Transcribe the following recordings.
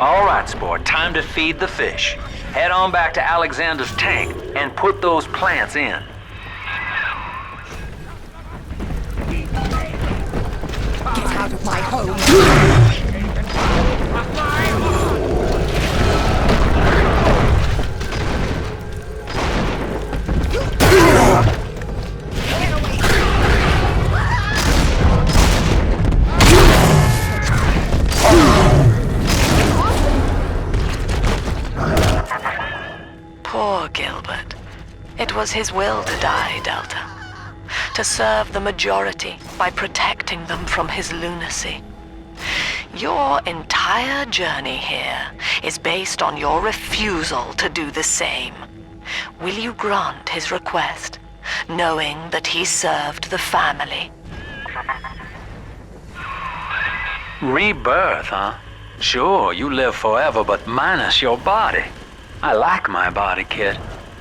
All right, sport, time to feed the fish. Head on back to Alexander's tank and put those plants in. Get out of my home! Poor Gilbert. It was his will to die, Delta. To serve the majority by protecting them from his lunacy. Your entire journey here is based on your refusal to do the same. Will you grant his request, knowing that he served the family? Rebirth, huh? Sure, you live forever, but minus your body. I like my body, kid.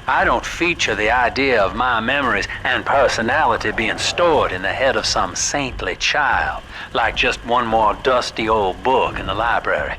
I don't feature the idea of my memories and personality being stored in the head of some saintly child, like just one more dusty old book in the library.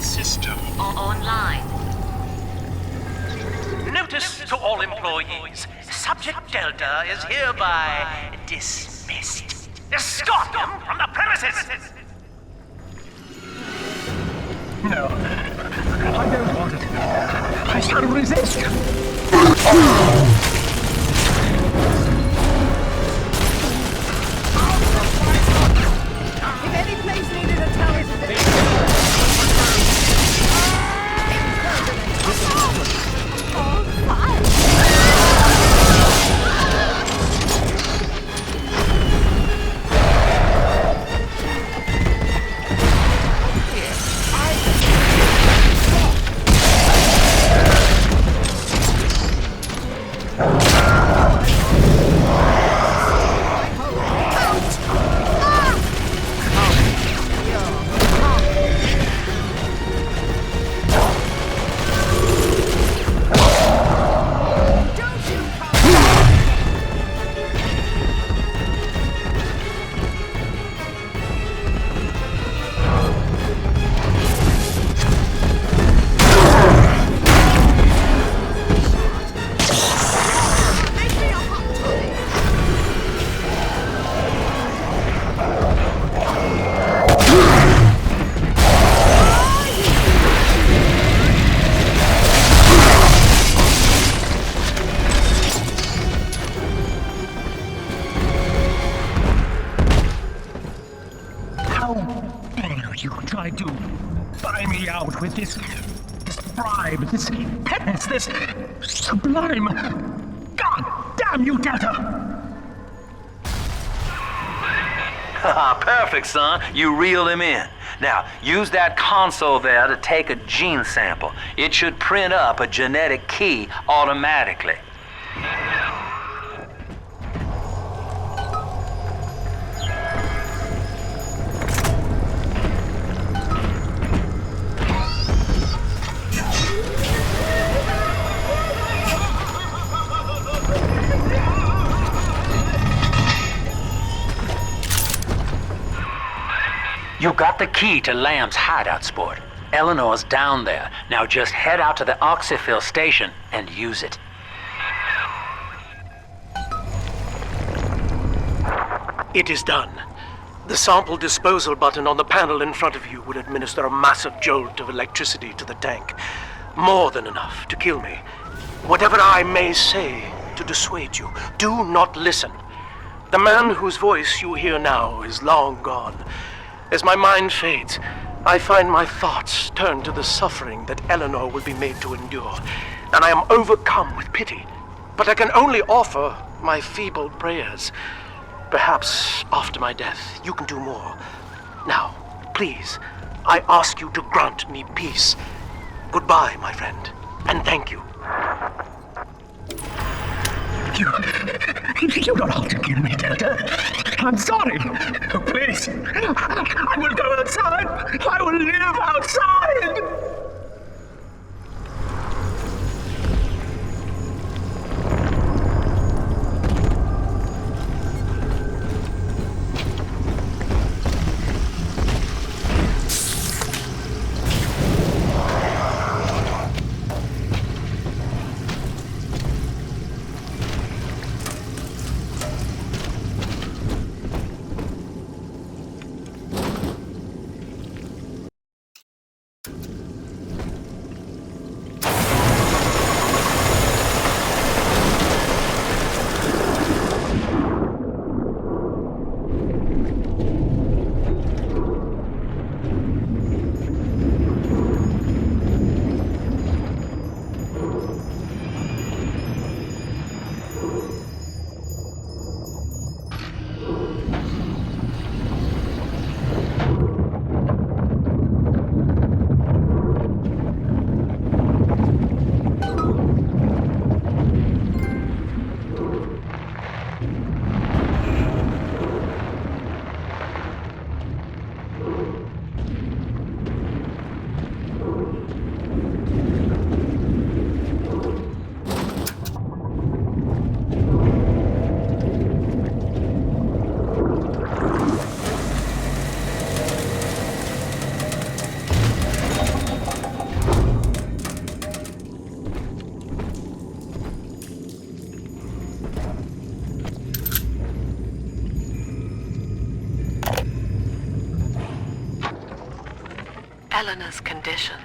System online. Notice to all employees. Subject Delta is hereby dismissed. Escort him from the premises! No. I don't want it. I shall resist. If any place needed a tower today... buy me out with this bribe, this penance, this sublime. God damn you, Delta! Perfect, son. You reeled him in. Now, use that console there to take a gene sample. It should print up a genetic key automatically. You got the key to Lamb's hideout, sport. Eleanor's down there. Now just head out to the oxyfill station and use it. It is done. The sample disposal button on the panel in front of you will administer a massive jolt of electricity to the tank. More than enough to kill me. Whatever I may say to dissuade you, do not listen. The man whose voice you hear now is long gone. As my mind fades, I find my thoughts turn to the suffering that Eleanor will be made to endure, and I am overcome with pity. But I can only offer my feeble prayers. Perhaps after my death, you can do more. Now, please, I ask you to grant me peace. Goodbye, my friend, and thank you. You don't have to kill me, Delta. I'm sorry. Oh, please. I will go outside. I will live outside. Eleanor's condition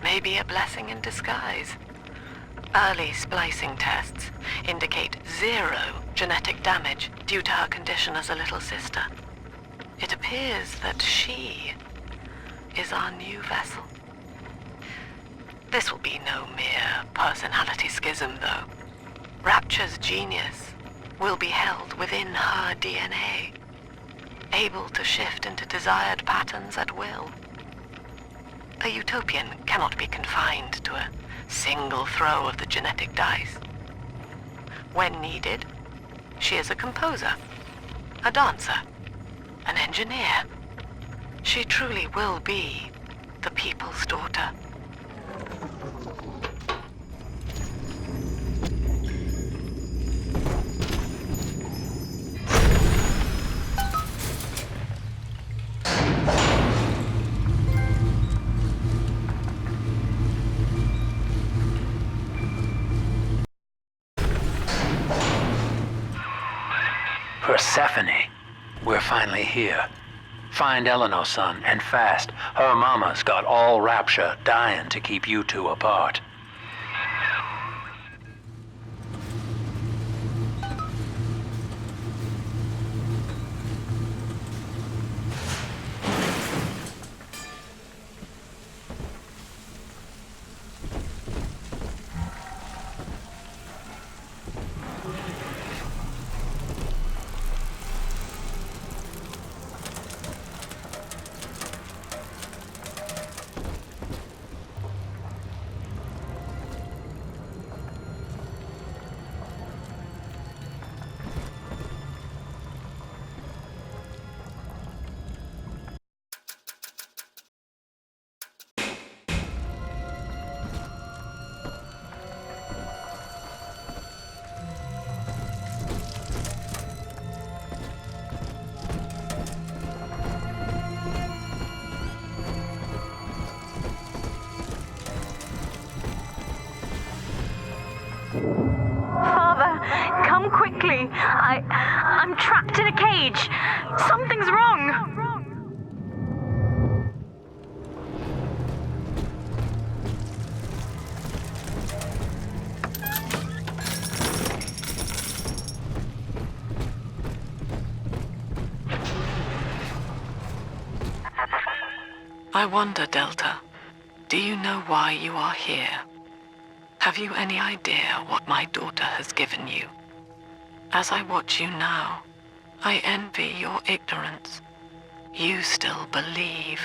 may be a blessing in disguise. Early splicing tests indicate 0 genetic damage due to her condition as a little sister. It appears that she is our new vessel. This will be no mere personality schism, though. Rapture's genius will be held within her DNA, able to shift into desired patterns at will. A utopian cannot be confined to a single throw of the genetic dice. When needed, she is a composer, a dancer, an engineer. She truly will be the people's daughter. Persephone, we're finally here. Find Eleanor, son, and fast. Her mama's got all Rapture dying to keep you two apart. Come quickly. I'm trapped in a cage. Something's wrong. I wonder, Delta, do you know why you are here? Have you any idea what my daughter has given you? As I watch you now, I envy your ignorance. You still believe.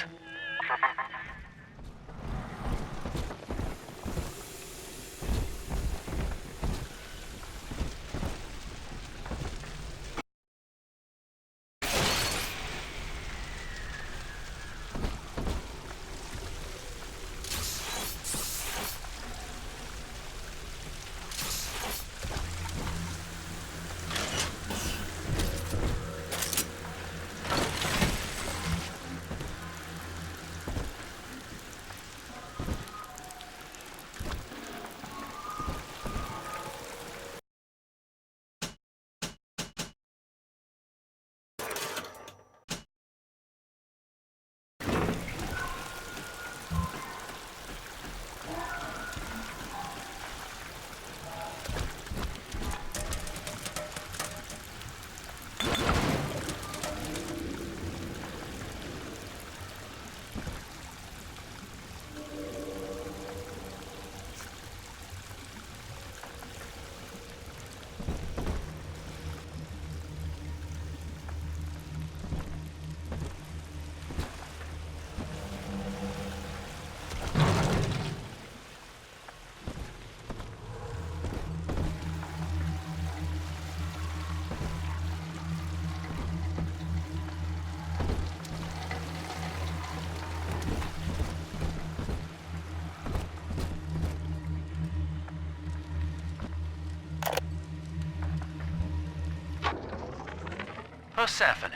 Persephone,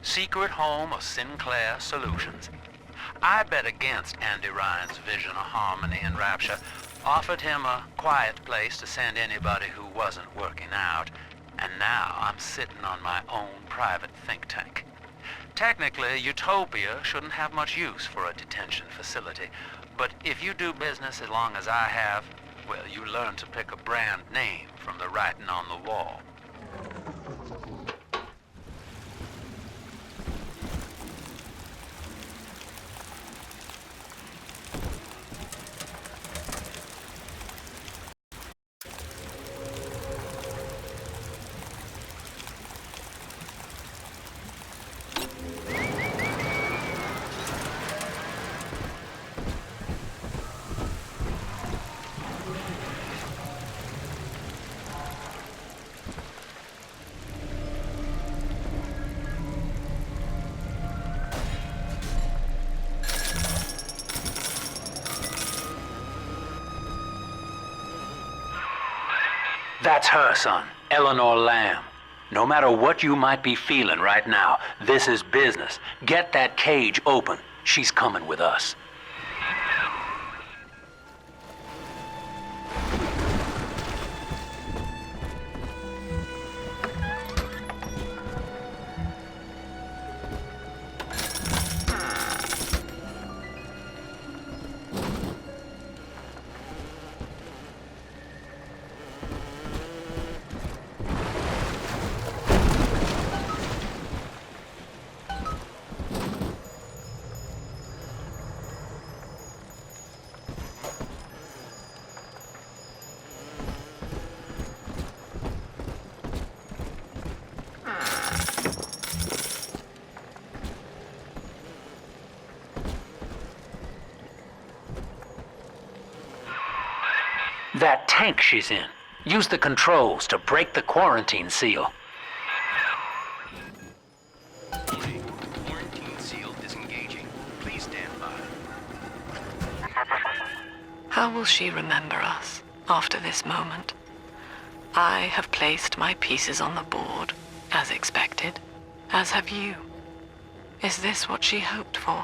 secret home of Sinclair Solutions. I bet against Andy Ryan's vision of harmony and rapture, offered him a quiet place to send anybody who wasn't working out, and now I'm sitting on my own private think tank. Technically, Utopia shouldn't have much use for a detention facility, but if you do business as long as I have, well, you learn to pick a brand name from the writing on the wall. That's her, son, Eleanor Lamb. No matter what you might be feeling right now, this is business. Get that cage open. She's coming with us. That tank she's in. Use the controls to break the quarantine seal. Quarantine seal disengaging. Please stand by. How will she remember us after this moment? I have placed my pieces on the board, as expected, as have you. Is this what she hoped for?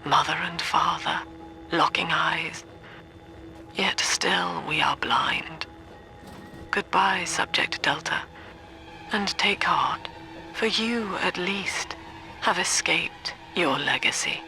Mother and father, locking eyes. Yet still we are blind. Goodbye, Subject Delta. And take heart, for you, at least, have escaped your legacy.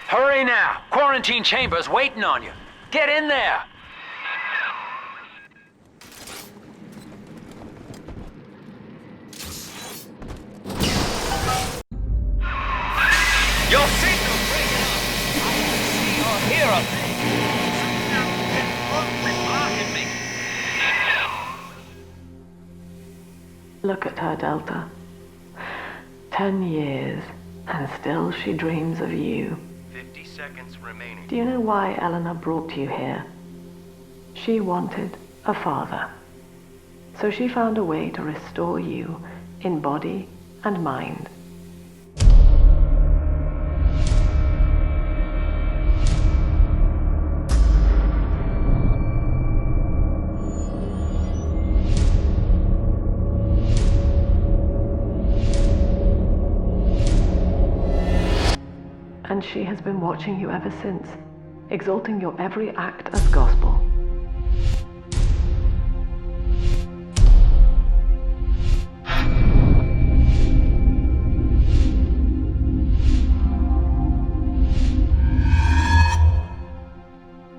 Hurry now! Quarantine chamber's waiting on you. Get in there! Your signal's breaking up. I can see or hear a thing. Blocking me. Look at her, Delta. 10 years, and still she dreams of you. 50 seconds remaining. Do you know why Eleanor brought you here? She wanted a father. So she found a way to restore you in body and mind. And she has been watching you ever since, exalting your every act as gospel.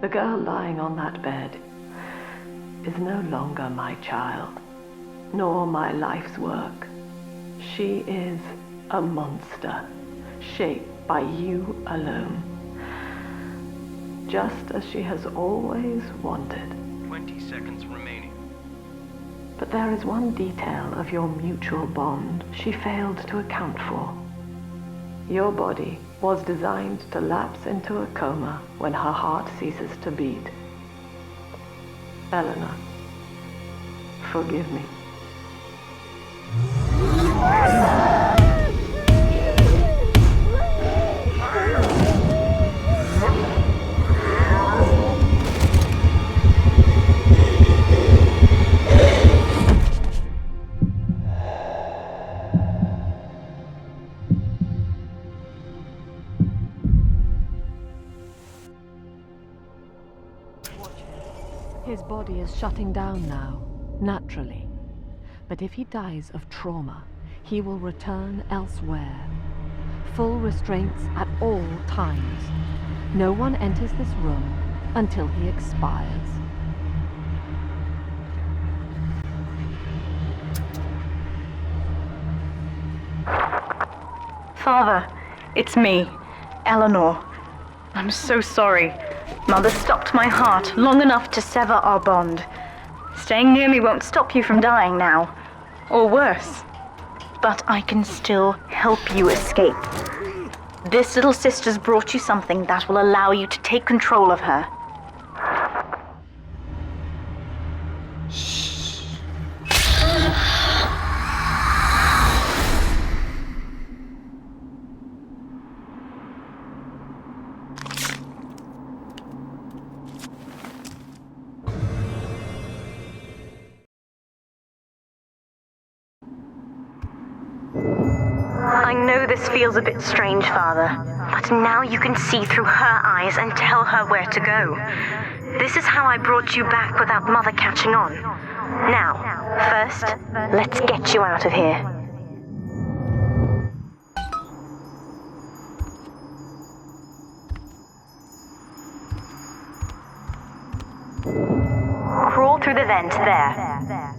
The girl lying on that bed is no longer my child, nor my life's work. She is a monster, shaped by you alone, just as she has always wanted. 20 seconds remaining. But there is one detail of your mutual bond she failed to account for. Your body was designed to lapse into a coma when her heart ceases to beat. Eleanor, forgive me. His body is shutting down now, naturally. But if he dies of trauma, he will return elsewhere. Full restraints at all times. No one enters this room until he expires. Father, it's me, Eleanor. I'm so sorry. Mother stopped my heart long enough to sever our bond. Staying near me won't stop you from dying now. Or worse. But I can still help you escape. This little sister's brought you something that will allow you to take control of her. I know this feels a bit strange, Father, but now you can see through her eyes and tell her where to go. This is how I brought you back without Mother catching on. Now, first, let's get you out of here. Crawl through the vent there.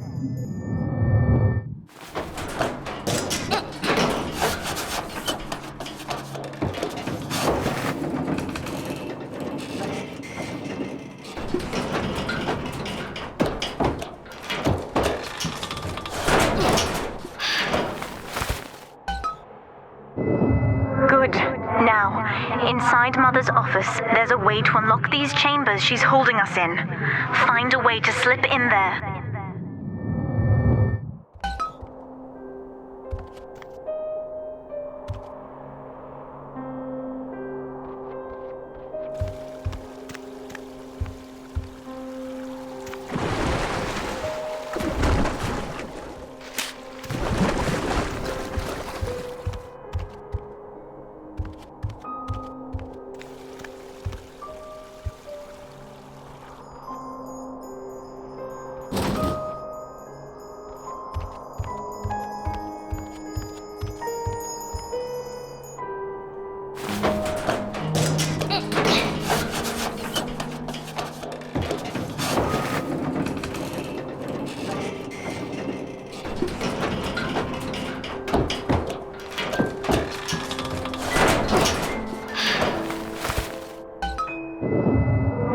Good. Now, inside Mother's office, there's a way to unlock these chambers she's holding us in. Find a way to slip in there.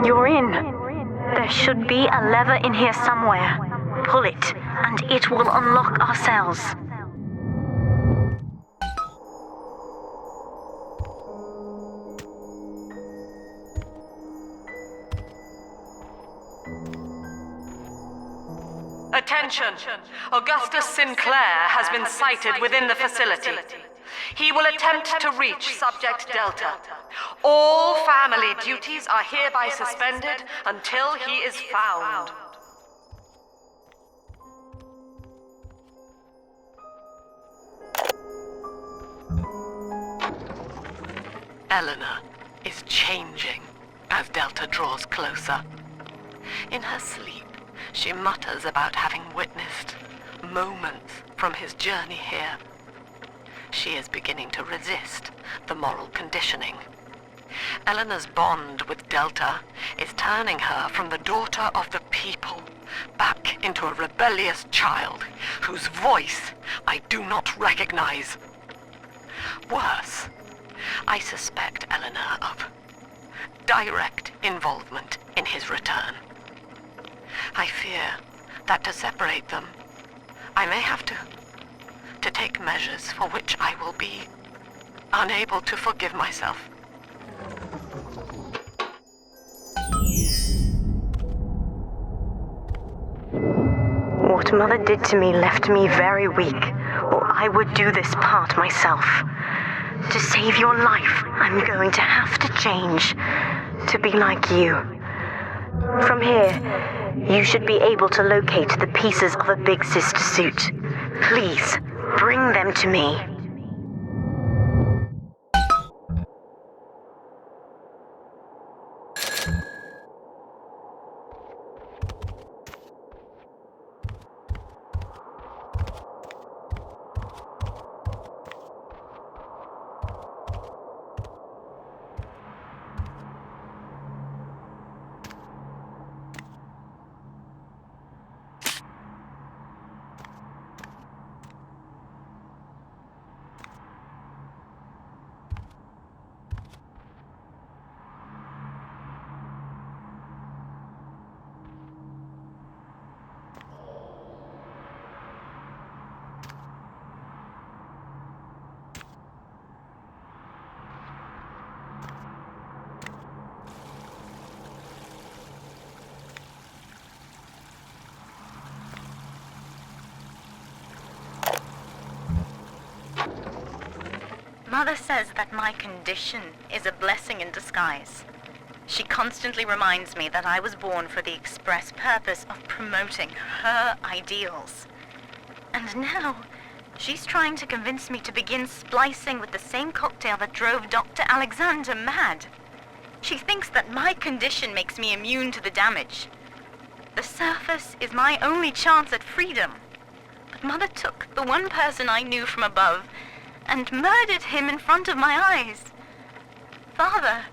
You're in. There should be a lever in here somewhere. Pull it, and it will unlock our cells. Attention! Augustus Sinclair has been sighted within the facility. He will attempt to reach Subject Delta. All family duties are hereby suspended until he is found. Eleanor is changing as Delta draws closer. In her sleep, she mutters about having witnessed moments from his journey here. She is beginning to resist the moral conditioning. Eleanor's bond with Delta is turning her from the daughter of the people back into a rebellious child whose voice I do not recognize. Worse, I suspect Eleanor of direct involvement in his return. I fear that to separate them, I may have to take measures for which I will be unable to forgive myself. What Mother did to me left me very weak, or I would do this part myself. To save your life, I'm going to have to change, to be like you. From here, you should be able to locate the pieces of a big sister suit. Please, bring them to me. Mother says that my condition is a blessing in disguise. She constantly reminds me that I was born for the express purpose of promoting her ideals. And now, she's trying to convince me to begin splicing with the same cocktail that drove Dr. Alexander mad. She thinks that my condition makes me immune to the damage. The surface is my only chance at freedom. But Mother took the one person I knew from above and murdered him in front of my eyes. Father,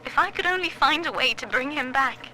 if I could only find a way to bring him back.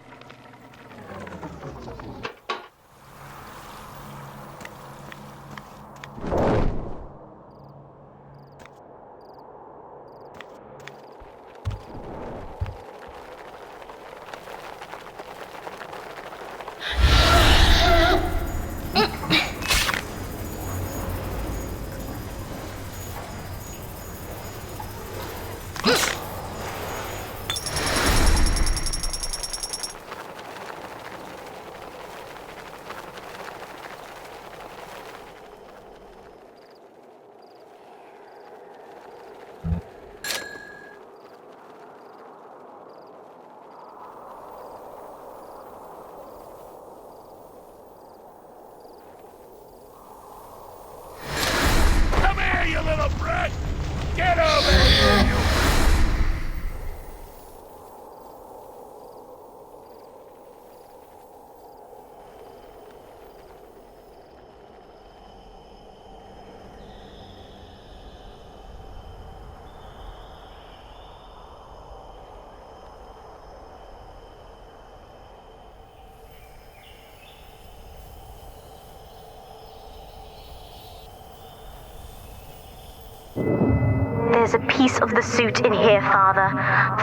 Come here, you little brat! Get over here, you... There's a piece of the suit in here, Father.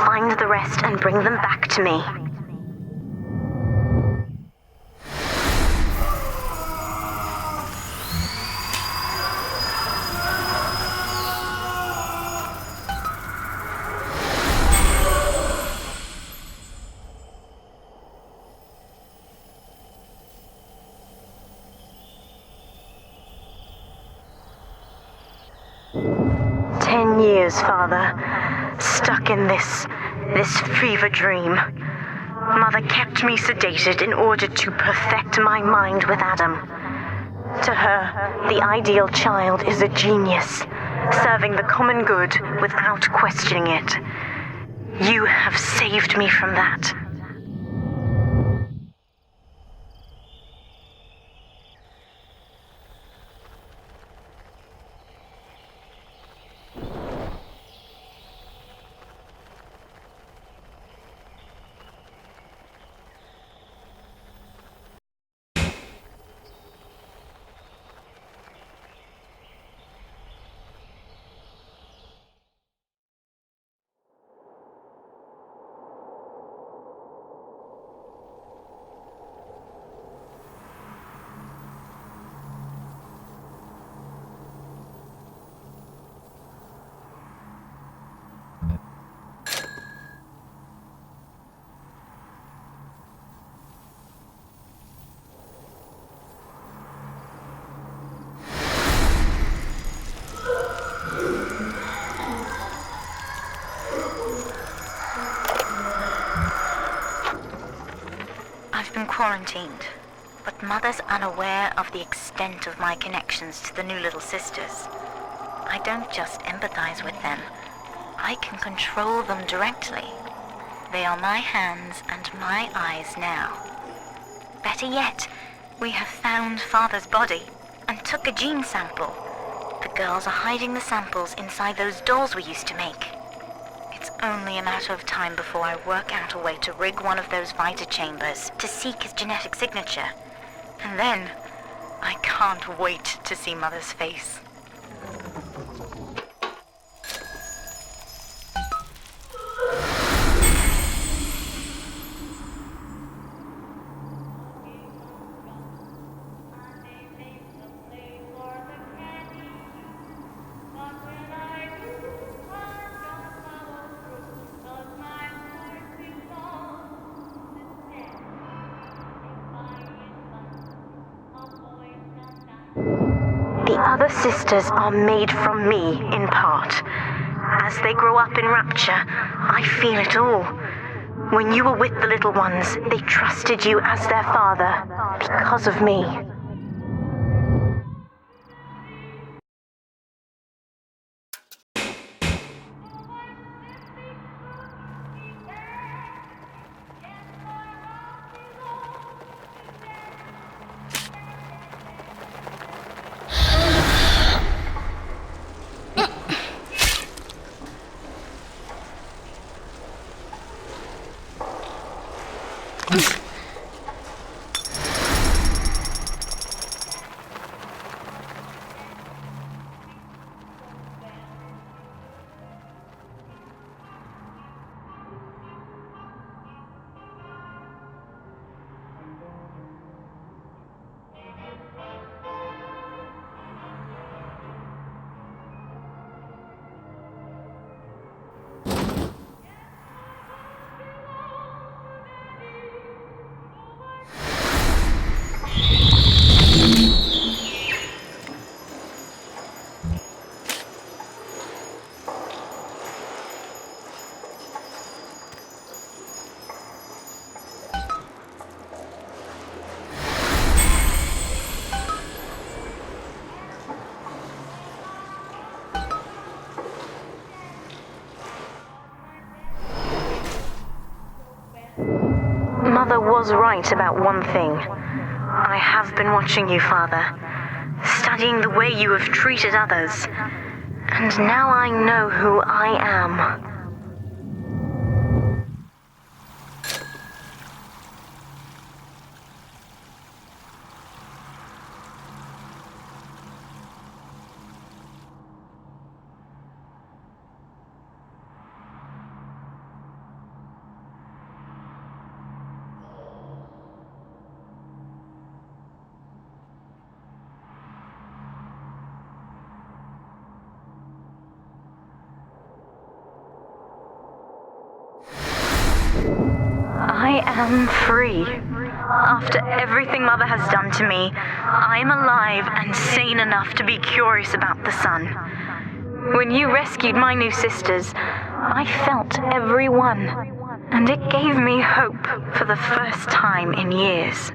Find the rest and bring them back to me. Years, Father, stuck in this fever dream. Mother kept me sedated in order to perfect my mind with Adam. To her, the ideal child is a genius, serving the common good without questioning it. You have saved me from that. I've been quarantined, but Mother's unaware of the extent of my connections to the new little sisters. I don't just empathize with them. I can control them directly. They are my hands and my eyes now. Better yet, we have found Father's body and took a gene sample. The girls are hiding the samples inside those dolls we used to make. It's only a matter of time before I work out a way to rig one of those vita chambers to seek his genetic signature. And then, I can't wait to see Mother's face. The other Your sisters are made from me, in part. As they grow up in Rapture, I feel it all. When you were with the little ones, they trusted you as their father, because of me. Mother was right about one thing. I have been watching you, Father, studying the way you have treated others, and now I know who I am. I am free. After everything Mother has done to me, I am alive and sane enough to be curious about the sun. When you rescued my new sisters, I felt every one, and it gave me hope for the first time in years.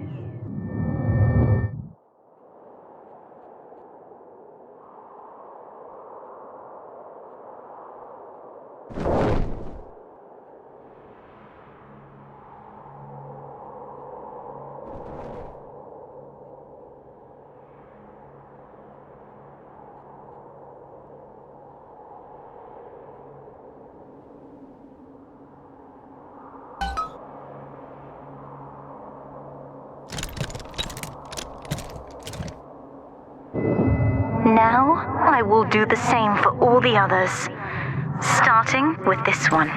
Now, I will do the same for all the others, starting with this one.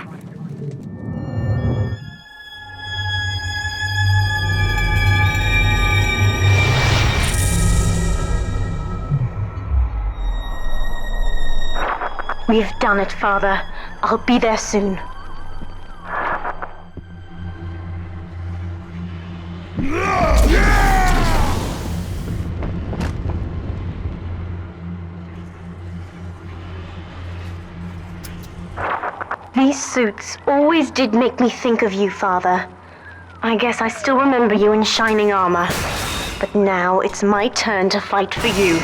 We've done it, Father. I'll be there soon. These suits always did make me think of you, Father. I guess I still remember you in shining armor. But now it's my turn to fight for you.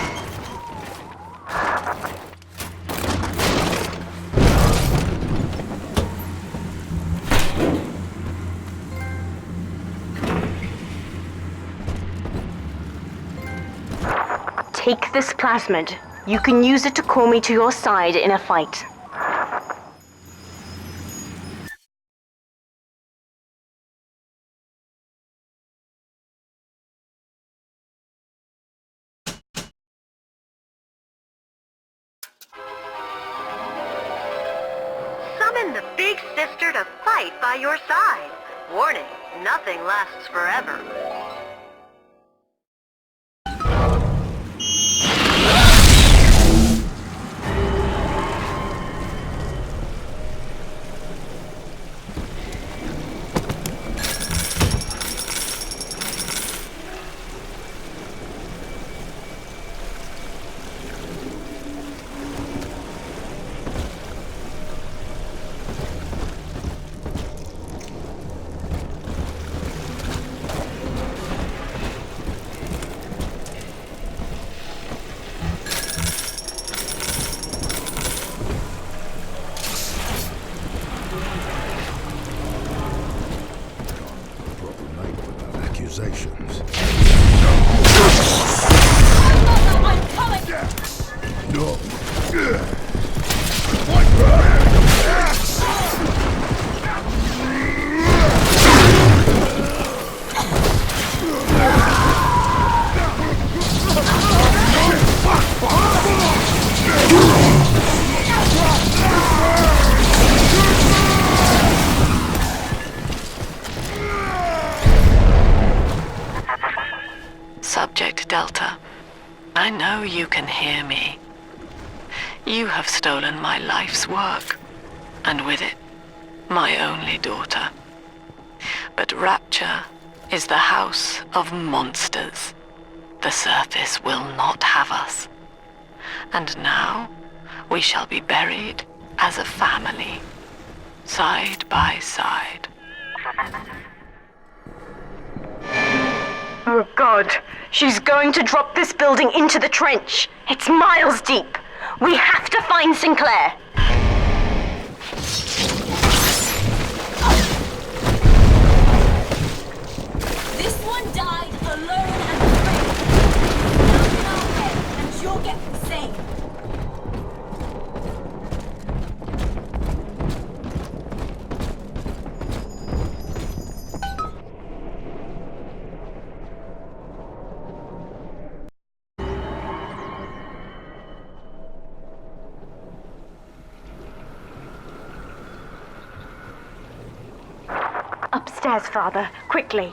Take this plasmid. You can use it to call me to your side in a fight. Summon the big sister to fight by your side. Warning, nothing lasts forever. know you can hear me. You have stolen my life's work, and with it, my only daughter. But Rapture is the house of monsters. The surface will not have us. And now, we shall be buried as a family, side by side. Oh God, she's going to drop this building into the trench. It's miles deep. We have to find Sinclair. This one died alone and afraid. Now in our head, and you'll get the same. Upstairs, Father, quickly.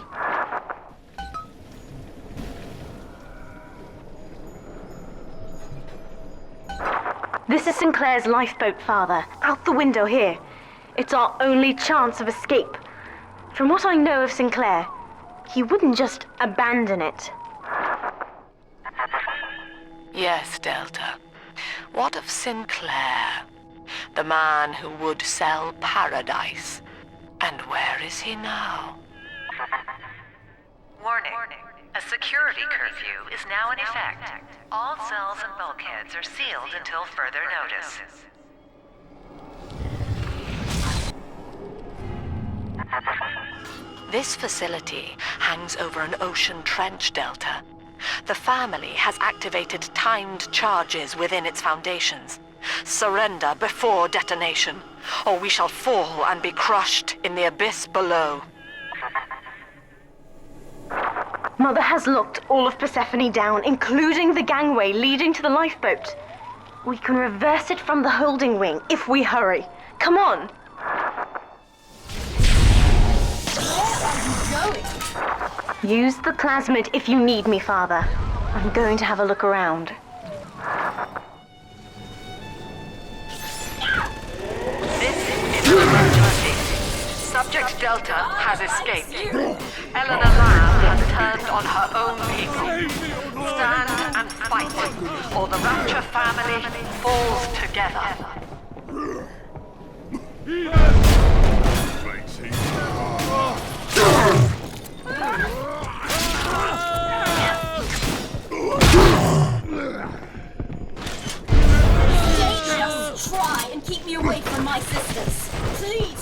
This is Sinclair's lifeboat, Father. Out the window here. It's our only chance of escape. From what I know of Sinclair, he wouldn't just abandon it. Yes, Delta. What of Sinclair? The man who would sell paradise. And where is he now? Warning. A security curfew is now in effect. All cells and bulkheads are sealed until further notice. This facility hangs over an ocean trench, Delta. The family has activated timed charges within its foundations. Surrender before detonation, or we shall fall and be crushed in the abyss below. Mother has locked all of Persephone down, including the gangway leading to the lifeboat. We can reverse it from the holding wing if we hurry. Come on! Where are you going? Use the plasmid if you need me, Father. I'm going to have a look around. This is an emergency. Subject Delta has escaped. Eleanor Lamb has turned on her own people. Stand and fight, or the Rapture family falls together. Just try and keep me away from my sisters. Please.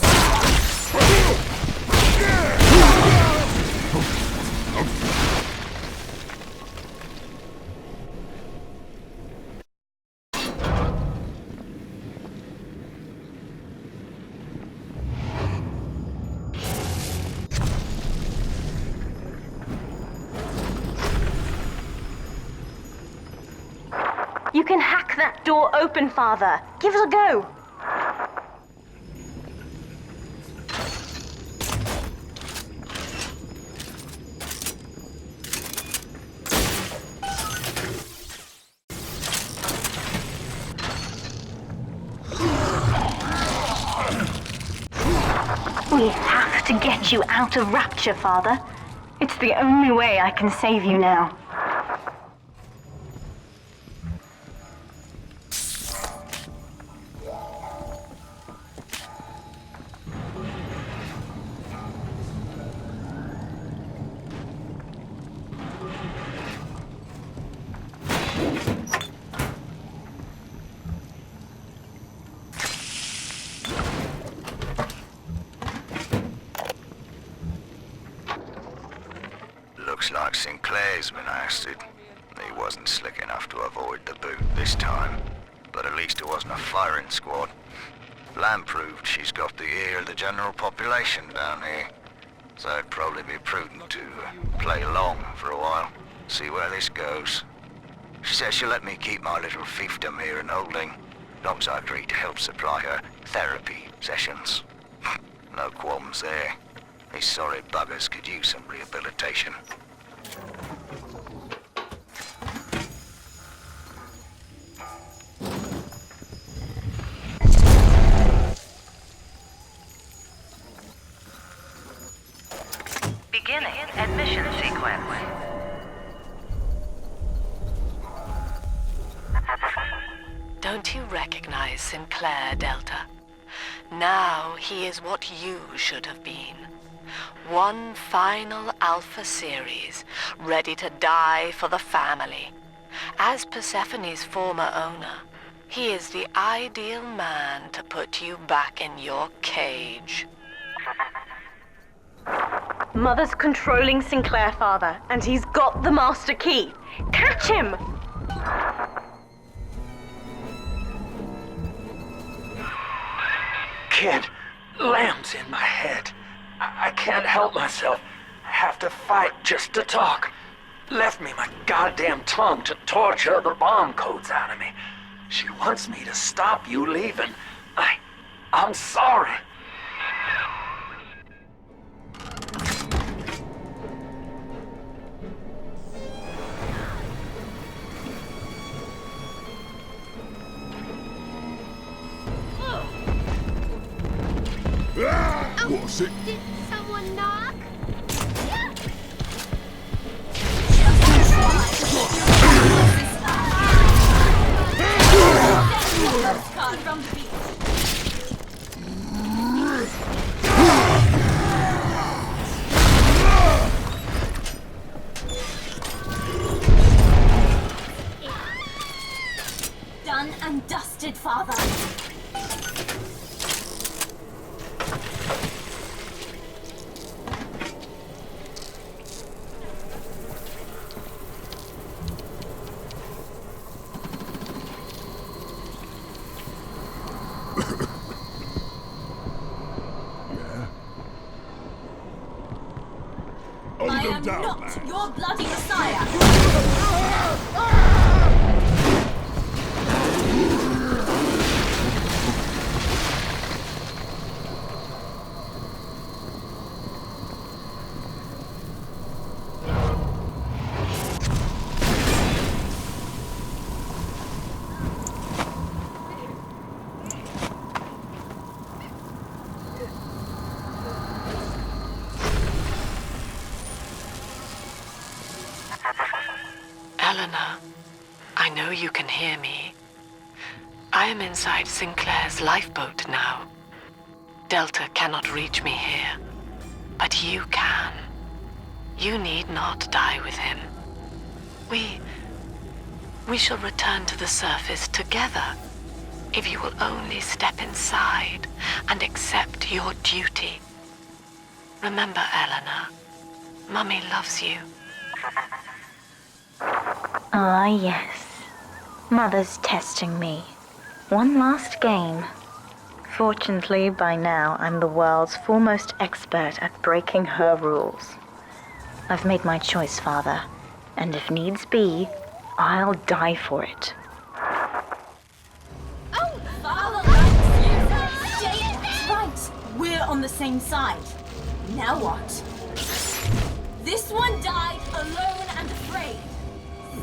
You can hack that door open, Father. Give it a go. We have to get you out of Rapture, Father. It's the only way I can save you now. Looks like Sinclair's been ousted. He wasn't slick enough to avoid the boot this time. But at least it wasn't a firing squad. Lamb proved she's got the ear of the general population down here. So it'd probably be prudent to play along for a while, see where this goes. She says she'll let me keep my little fiefdom here in holding, as long as I agree to help supply her therapy sessions. No qualms there. These sorry buggers could use some rehabilitation. Beginning admission sequence. Don't you recognize Sinclair, Delta? Now he is what you should have been. One final Alpha series, ready to die for the family. As Persephone's former owner, he is the ideal man to put you back in your cage. Mother's controlling Sinclair, Father, and he's got the master key. Catch him! Kid, Lamb's in my head. I can't help myself. I have to fight just to talk. Left me my goddamn tongue to torture the bomb codes out of me. She wants me to stop you leaving. I'm sorry. What's it? Did someone knock? Postcard from the beach. Done and dusted, Father. I am not your bloody messiah! Eleanor, I know you can hear me. I am inside Sinclair's lifeboat now. Delta cannot reach me here, but you can. You need not die with him. We shall return to the surface together, if you will only step inside and accept your duty. Remember, Eleanor, Mummy loves you. Ah, yes. Mother's testing me. One last game. Fortunately, by now, I'm the world's foremost expert at breaking her rules. I've made my choice, Father, and if needs be, I'll die for it. Oh, Father likes you! Jake, right, we're on the same side. Now what? This one died alone and afraid.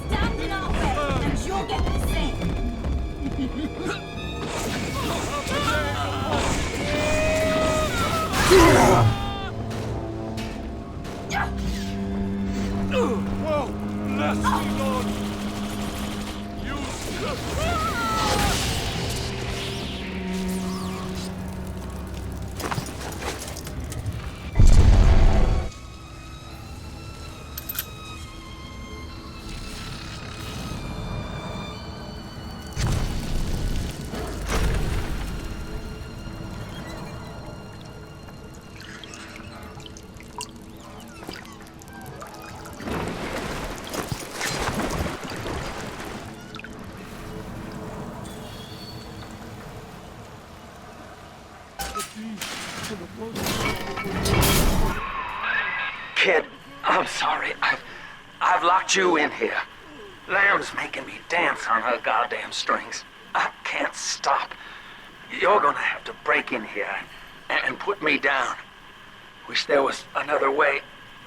Stand in our way, and you'll get the same. Whoa! Bless you, Lord! Kid, I'm sorry. I've locked you in here. Lamb's making me dance on her goddamn strings. I can't stop. You're gonna have to break in here and put me down. Wish there was another way,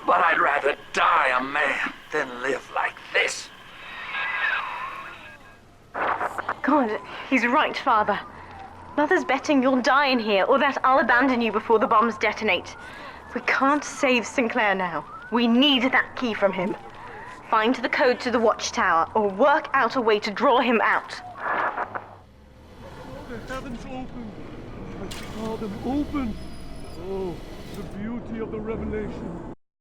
but I'd rather die a man than live like this. God, he's right, Father. Mother's betting you'll die in here, or that I'll abandon you before the bombs detonate. We can't save Sinclair now. We need that key from him. Find the code to the watchtower, or work out a way to draw him out. The heavens open. I saw them open. Oh, the beauty of the revelation.